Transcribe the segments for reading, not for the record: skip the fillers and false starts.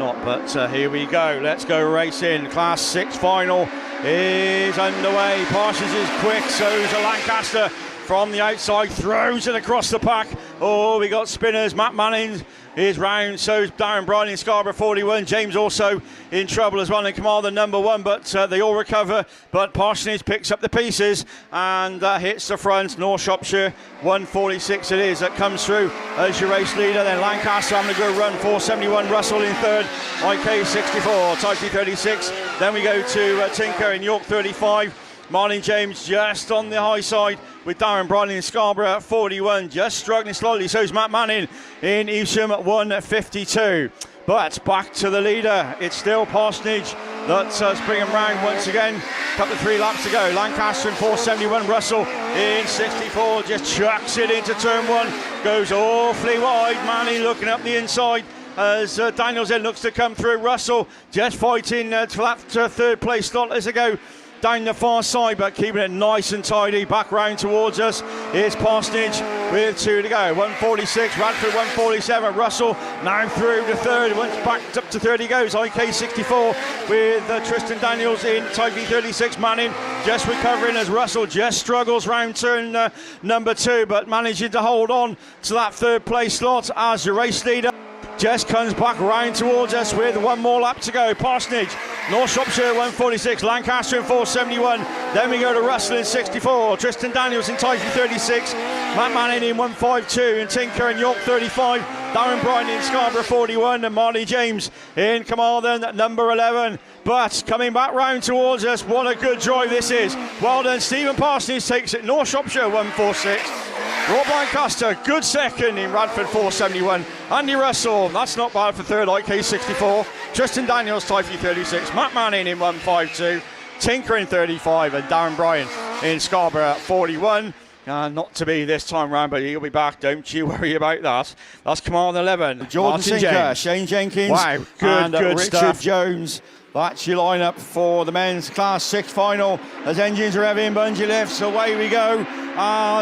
not, but here we go. Let's go racing. Class 6 final is underway. Parsonage is quick, so is a Lancaster from the outside, throws it across the pack. Oh, we got spinners. Matt Manning is round, so's Darren Bryan in Scarborough 41. James also in trouble as well in command the number 1, but they all recover. But Parsonage picks up the pieces and hits the front. North Shropshire 146 it is that comes through as your race leader. Then Lancaster having a good run, 471. Russell in third, IK 64, Tightly 36. Then we go to Tinker in York 35. Marlin James just on the high side with Darren Bryan in Scarborough at 41, just struggling slightly. So is Matt Manning in Evesham at 152. But back to the leader. It's still Parsonage that's bringing round once again. Couple of 3 laps to go. Lancaster in 471. Russell in 64 just chucks it into turn 1. Goes awfully wide. Manning looking up the inside as Daniels then looks to come through. Russell just fighting for that third place slot as they go down the far side, but keeping it nice and tidy. Back round towards us is Parsonage with 2 to go. 146, Radford 147. Russell now through to third. Once back up to third he goes. IK 64 with Tristan Daniels in Tightly 36. Manning just recovering as Russell just struggles round turn number 2, but managing to hold on to that third place slot as the race leader just comes back round towards us with 1 more lap to go. Parsonage, North Shropshire 146, Lancaster in 471. Then we go to Russell in 64, Tristan Daniels in Tightly 36, Matt Manning in 152, and Tinker in York 35, Darren Bryan in Scarborough 41, and Marley James in Carmarthen at number 11. But coming back round towards us, what a good drive this is. Well done, Stephen Parsonage takes it. North Shropshire 146. Rob Lancaster, good second in Radford 471. Andy Russell, that's not bad for third, IK 64. Tristan Daniels, Tightly 36. Matt Manning in 152. Tinker in 35. And Darren Bryan in Scarborough at 41. Not to be this time round, but he'll be back. Don't you worry about that. That's command 11. Jordan Tinker, Shane Jenkins. Wow, good Richard stuff. Jones. That's your lineup for the men's Class 6 final. As engines are heavy and bungee lifts, away we go.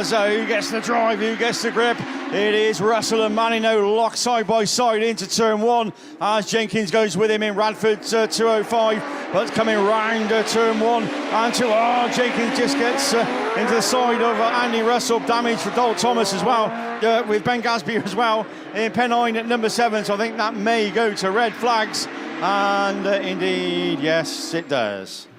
So who gets the drive, who gets the grip? It is Russell and Manning now locked side by side into turn 1 as Jenkins goes with him in Radford 205, but coming round turn 1 and 2. Jenkins just gets into the side of Andy Russell. Damage for Dol Thomas as well, with Ben Gasby as well in Pennine at number 7, so I think that may go to red flags. And indeed, yes, it does.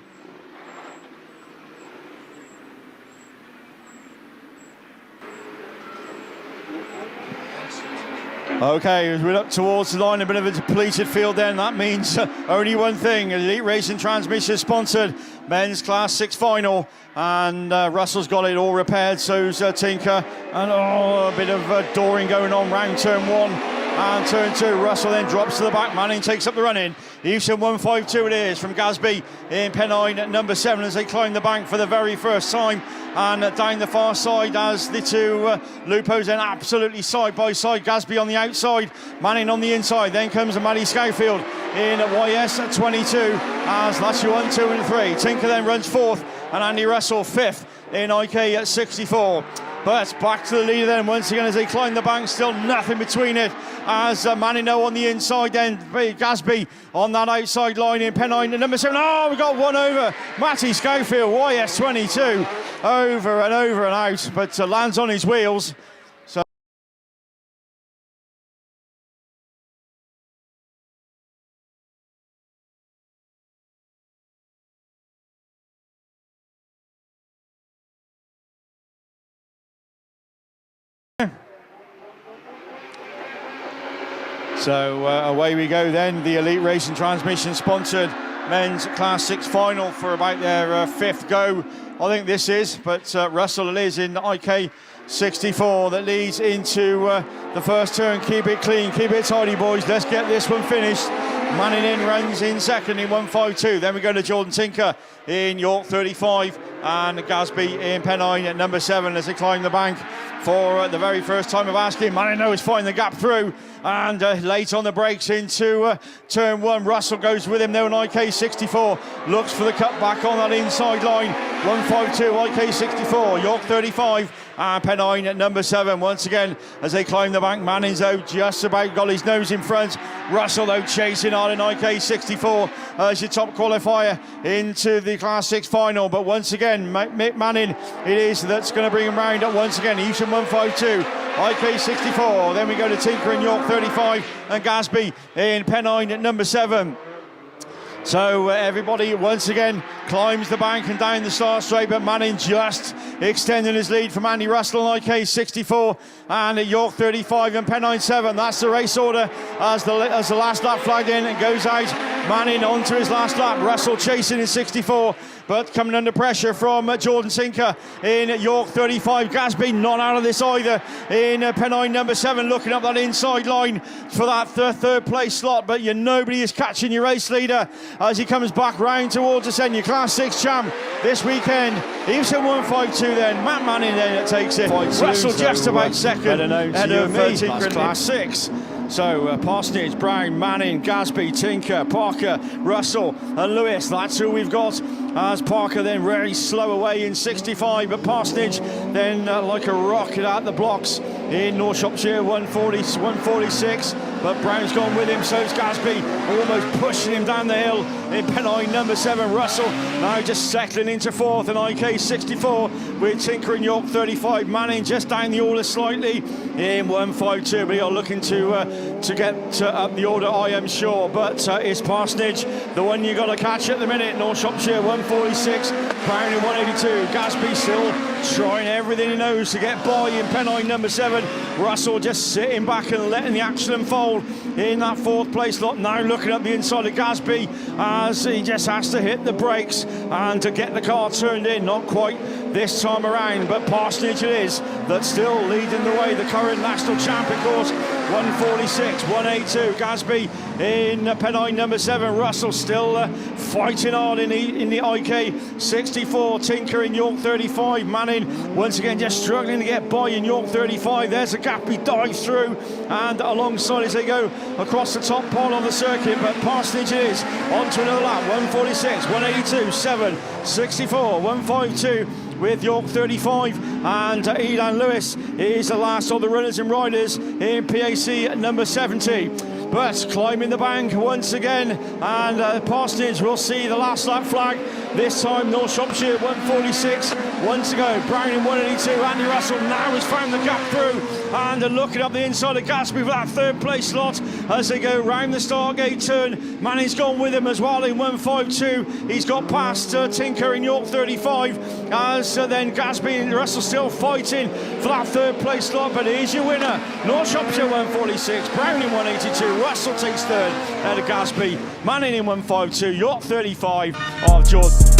Okay, as we look towards the line, a bit of a depleted field then. That means only one thing. Elite Racing Transmission sponsored men's Class 6 final. And Russell's got it all repaired, so's Tinker. And a bit of dooring going on round turn 1. And turn 2, Russell then drops to the back. Manning takes up the run in. Evesham 152 it is from Gasby in Pennine at number 7 as they climb the bank for the very first time. And down the far side as the 2 Lupos then absolutely side by side. Gasby on the outside, Manning on the inside. Then comes Maddie Schofield in YS at 22 as that's your 1, 2 and 3. Tinker then runs 4th and Andy Russell 5th in IK at 64. But back to the leader then once again as they climb the bank, still nothing between it as Manning on the inside, then Gasby on that outside line in Pennine at number 7. We got one over. Matty Schofield, YS 22, over and out, but lands on his wheels. So away we go then, the Elite Racing Transmission sponsored men's Class 6 final for about their 5th go, I think this is, but Russell it is in IK 64 that leads into the first turn. Keep it clean, keep it tidy boys, let's get this one finished. Manning in runs in second in 152, then we go to Jordan Tinker in York 35 and Gasby in Pennine at number 7 as they climb the bank for the very first time of asking. Manning knows finding the gap through and late on the brakes into turn 1. Russell goes with him there on IK64, looks for the cut back on that inside line. 152 IK64, York 35 and Pennine at number 7 once again as they climb the bank. Manning's out, just about got his nose in front. Russell though chasing on in IK64 as your top qualifier into the Class 6 final, but once again Mick Manning it is that's going to bring him round up once again. Evesham 152 IK64, then we go to Tinker in York 35 and Gasby in Pennine at number 7. So everybody once again climbs the bank and down the start straight, but Manning just extending his lead from Andy Russell on IK64 and at York 35 and Pennine 7. That's the race order as the last lap flagged in and goes out. Manning onto his last lap. Russell chasing in 64, but coming under pressure from Jordan Tinker in York 35. Gasby not out of this either in Pennine number 7, looking up that inside line for that third place slot, but nobody is catching your race leader as he comes back round towards us. And your Class 6 champ this weekend, Evesham 152 then, Matt Manning then it takes it. Russell just about second ahead of Tinker in Class 6. So Parsonage, Brown, Manning, Gasby, Tinker, Parker, Russell and Lewis. That's who we've got, as Parker then very slow away in 65, but Parsonage then like a rocket at the blocks in North Shropshire 146, but Brown's gone with him, so's Gasby, almost pushing him down the hill in Pennine number 7. Russell now just settling into 4th and IK64 with Tinker in York 35. Manning just down the order slightly in 152, but you're looking to get up the order, I am sure, but it's Parsonage, the one you got to catch at the minute. North Shropshire 146, Brown in 182, Gasby still trying everything he knows to get by in Pennine number 7. Russell just sitting back and letting the action unfold in that 4th place lot. Now looking up the inside of Gasby as he just has to hit the brakes and to get the car turned in. Not quite this time around, but Parsonage it is that's still leading the way, the current national champ, of course. 146, 182, Gasby in Pennine number 7. Russell still fighting on in the IK 64. Tinker in York 35. Manning once again just struggling to get by in York 35. There's a gap he dives through and alongside as they go across the top pole on the circuit, but Parsonage it is on to another lap. 146, 182, 7, 64, 152 with York 35, and Elan Lewis is the last of the runners and riders in PAC number 70. But climbing the bank once again, and Parsonage will see the last lap flag. This time North Shropshire 146, 1 to go. Brown in 182. Andy Russell now has found the gap through and looking up the inside of Gasby for that 3rd place slot as they go round the Stargate turn. Manning's gone with him as well in 152. He's got past Tinker in York 35 as then Gasby and Russell still fighting for that 3rd place slot, but here's your winner. North Shropshire 146, Brown in 182. Russell takes 3rd ahead of Gasby. Manning in 152, York 35 of Jordan.